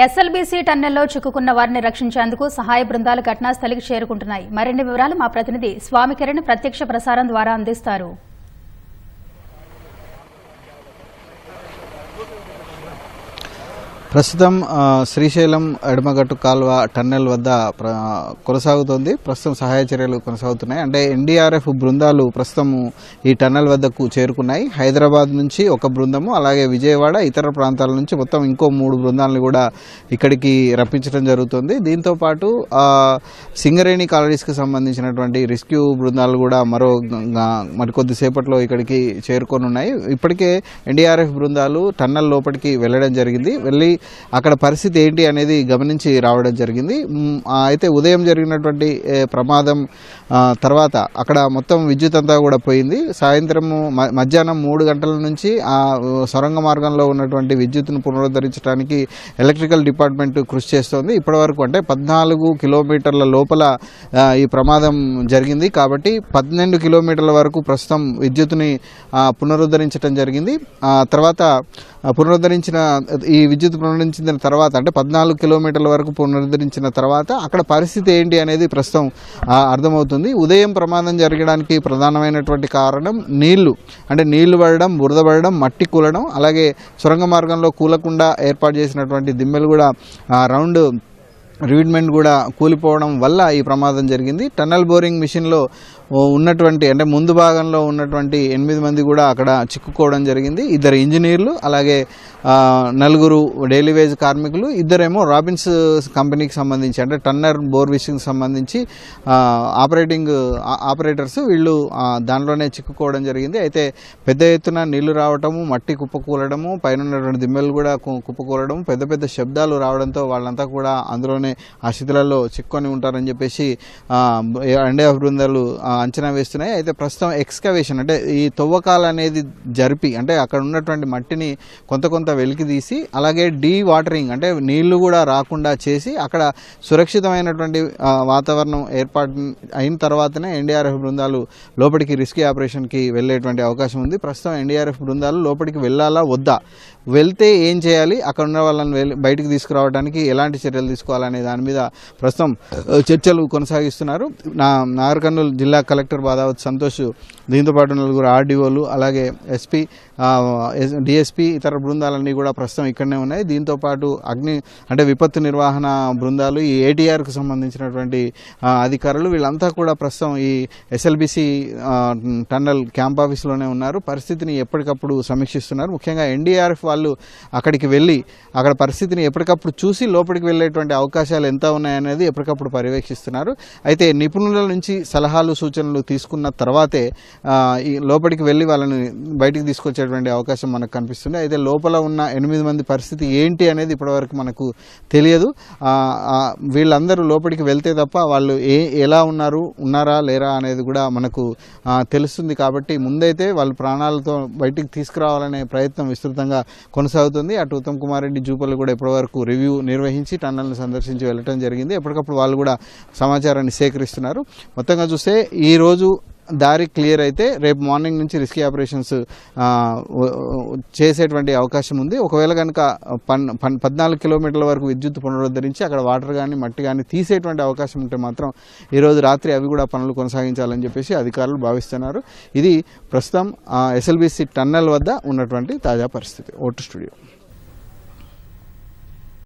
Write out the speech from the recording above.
SLBC టన్నెల్లో చిక్కుకున్న వారిని రక్షించేందుకు సహాయ బృందాలు ఘటనాస్థలికి చేరుకుంటున్నాయి. మరిన్ని వివరాలు మా ప్రతినిధి స్వామి కిరణ్ ప్రత్యక్ష ప్రసారం ద్వారా అందిస్తారు. ప్రస్తుతం శ్రీశైలం ఎడమగట్టు కాల్వ టన్నెల్ వద్ద కొనసాగుతోంది. ప్రస్తుతం సహాయ చర్యలు కొనసాగుతున్నాయి. అంటే ఎన్డీఆర్ఎఫ్ బృందాలు ప్రస్తుతం ఈ టన్నెల్ వద్దకు చేరుకున్నాయి. హైదరాబాద్ నుంచి ఒక బృందము, అలాగే విజయవాడ, ఇతర ప్రాంతాల నుంచి మొత్తం ఇంకో 3 బృందాలను కూడా ఇక్కడికి రప్పించడం జరుగుతుంది. దీంతో పాటు సింగరేణి కాలనీస్కి సంబంధించినటువంటి రెస్క్యూ బృందాలు కూడా మరికొద్దిసేపట్లో ఇక్కడికి చేరుకోనున్నాయి. ఇప్పటికే ఎన్డీఆర్ఎఫ్ బృందాలు టన్నెల్ లోపలికి వెళ్ళడం జరిగింది. వెళ్ళి అక్కడ పరిస్థితి ఏంటి అనేది గమనించి రావడం జరిగింది. అయితే ఉదయం జరిగినటువంటి ప్రమాదం తర్వాత అక్కడ మొత్తం విద్యుత్ అంతా కూడా పోయింది. సాయంత్రం మధ్యాహ్నం 3 గంటల నుంచి ఆ సొరంగ మార్గంలో ఉన్నటువంటి విద్యుత్తును పునరుద్ధరించడానికి ఎలక్ట్రికల్ డిపార్ట్మెంట్ కృషి చేస్తోంది. ఇప్పటివరకు అంటే 14 కిలోమీటర్ల లోపల ఈ ప్రమాదం జరిగింది. కాబట్టి 12 కిలోమీటర్ల వరకు ప్రస్తుతం విద్యుత్తుని పునరుద్ధరించడం జరిగింది. తర్వాత ఈ విద్యుత్ పునరుద్ధరించిన తర్వాత అంటే 14 కిలోమీటర్ల వరకు పునరుద్ధరించిన తర్వాత అక్కడ పరిస్థితి ఏంటి అనేది ప్రస్తుతం అర్థమవుతుంది. ఉదయం ప్రమాదం జరగడానికి ప్రధానమైనటువంటి కారణం నీళ్లు పడడం, బురద పడడం, మట్టి కూలడం, అలాగే సొరంగ మార్గంలో కూలకుండా ఏర్పాటు చేసినటువంటి దిమ్మెలు కూడా రౌండ్ రివిడ్మెంట్ కూడా కూలిపోవడం వల్ల ఈ ప్రమాదం జరిగింది. టన్నల్ బోరింగ్ మిషన్లో ఉన్నటువంటి అంటే ముందు భాగంలో ఉన్నటువంటి 8 మంది కూడా అక్కడ చిక్కుకోవడం జరిగింది. 2 ఇంజనీర్లు, అలాగే 4 డైలీ వేజ్ కార్మికులు, 2 రాబిన్స్ కంపెనీకి సంబంధించి అంటే టన్నర్ బోర్ విషన్కి సంబంధించి ఆపరేటర్స్ వీళ్ళు దాంట్లోనే చిక్కుకోవడం జరిగింది. అయితే పెద్ద ఎత్తున నీళ్లు రావటము, మట్టి కుప్పకూలడము, పైన ఉన్నటువంటి దిమ్మెలు కూడా కుప్పకూలడం, పెద్ద పెద్ద శబ్దాలు రావడంతో వాళ్ళంతా కూడా అందులోనే ఆ స్థితులలో చిక్కుకొని ఉంటారని చెప్పేసి ఎన్డీఆర్ఎఫ్ బృందాలు అంచనా వేస్తున్నాయి. అయితే ప్రస్తుతం ఎక్స్కవేషన్ అంటే ఈ తవ్వకాలు అనేది జరిపి అంటే అక్కడ ఉన్నటువంటి మట్టిని కొంత వెలికి తీసి, అలాగే వాటరింగ్ అంటే నీళ్లు కూడా రాకుండా చేసి అక్కడ సురక్షితమైనటువంటి వాతావరణం ఏర్పాటు అయిన తర్వాతనే ఎన్డీఆర్ఎఫ్ బృందాలు లోపలికి రెస్క్యూ ఆపరేషన్కి వెళ్ళేటువంటి అవకాశం ఉంది. ప్రస్తుతం ఎన్డీఆర్ఎఫ్ బృందాలు లోపలికి వెళ్ళాలా వద్దా, వెళ్తే ఏం చేయాలి, అక్కడ ఉన్న వాళ్ళని బయటికి తీసుకురావడానికి ఎలాంటి చర్యలు తీసుకోవాలనే దాని మీద ప్రస్తుతం చర్చలు కొనసాగిస్తున్నారు. నాగర్ కర్నూలు జిల్లా కలెక్టర్ బాదావత్ సంతోష్, దీంతోపాటు 4 ఆర్డీఓలు, అలాగే ఎస్పీ, డిఎస్పీ, ఇతర బృందాలన్నీ కూడా ప్రస్తుతం ఇక్కడనే ఉన్నాయి. దీంతోపాటు విపత్తు నిర్వహణ బృందాలు, ఈ ఏటీఆర్కు సంబంధించినటువంటి అధికారులు వీళ్ళంతా కూడా ప్రస్తుతం ఈ ఎస్ఎల్బీసీ టన్నల్ క్యాంప్ ఆఫీస్లోనే ఉన్నారు. పరిస్థితిని ఎప్పటికప్పుడు సమీక్షిస్తున్నారు. ముఖ్యంగా ఎన్డీఆర్ఎఫ్ వాళ్ళు అక్కడికి వెళ్ళి అక్కడ పరిస్థితిని ఎప్పటికప్పుడు చూసి లోపలికి వెళ్ళేటువంటి అవకాశాలు ఎంత ఉన్నాయనేది ఎప్పటికప్పుడు పర్యవేక్షిస్తున్నారు. అయితే నిపుణుల నుంచి సలహాలు, సూచనలు తీసుకున్న తర్వాతే ఈ లోపలికి వెళ్ళి వాళ్ళని బయటికి తీసుకొచ్చేటువంటి అవకాశం మనకు కనిపిస్తుంది. అయితే లోపల ఉన్న 8 మంది పరిస్థితి ఏంటి అనేది ఇప్పటివరకు మనకు తెలియదు. వీళ్ళందరూ లోపలికి వెళ్తే తప్ప వాళ్ళు ఎలా ఉన్నారా లేరా అనేది కూడా మనకు తెలుస్తుంది. కాబట్టి ముందైతే వాళ్ళు ప్రాణాలతో బయటికి తీసుకురావాలనే ప్రయత్నం విస్తృతంగా కొనసాగుతుంది. అటు ఉత్తమ్ కుమార్ రెడ్డి, జూపల్లి కూడా ఇప్పటివరకు రివ్యూ నిర్వహించి టన్నల్ని సందర్శించి వెళ్ళటం జరిగింది. ఎప్పటికప్పుడు వాళ్ళు కూడా సమాచారాన్ని సేకరిస్తున్నారు. మొత్తంగా చూస్తే ఈ రోజు దారి క్లియర్ అయితే రేపు మార్నింగ్ నుంచి రెస్క్యూ ఆపరేషన్స్ చేసేటువంటి అవకాశం ఉంది. ఒకవేళ కనుక 14 కిలోమీటర్ల వరకు విద్యుత్ పునరుద్ధరించి అక్కడ వాటర్ కానీ మట్టి కానీ తీసేటువంటి అవకాశం ఉంటే మాత్రం ఈరోజు రాత్రి అవి కూడా పనులు కొనసాగించాలని చెప్పేసి అధికారులు భావిస్తున్నారు. ఇది ప్రస్తుతం ఎస్ఎల్బీసీ టన్నెల్ వద్ద ఉన్నటువంటి తాజా పరిస్థితి. Vote studio.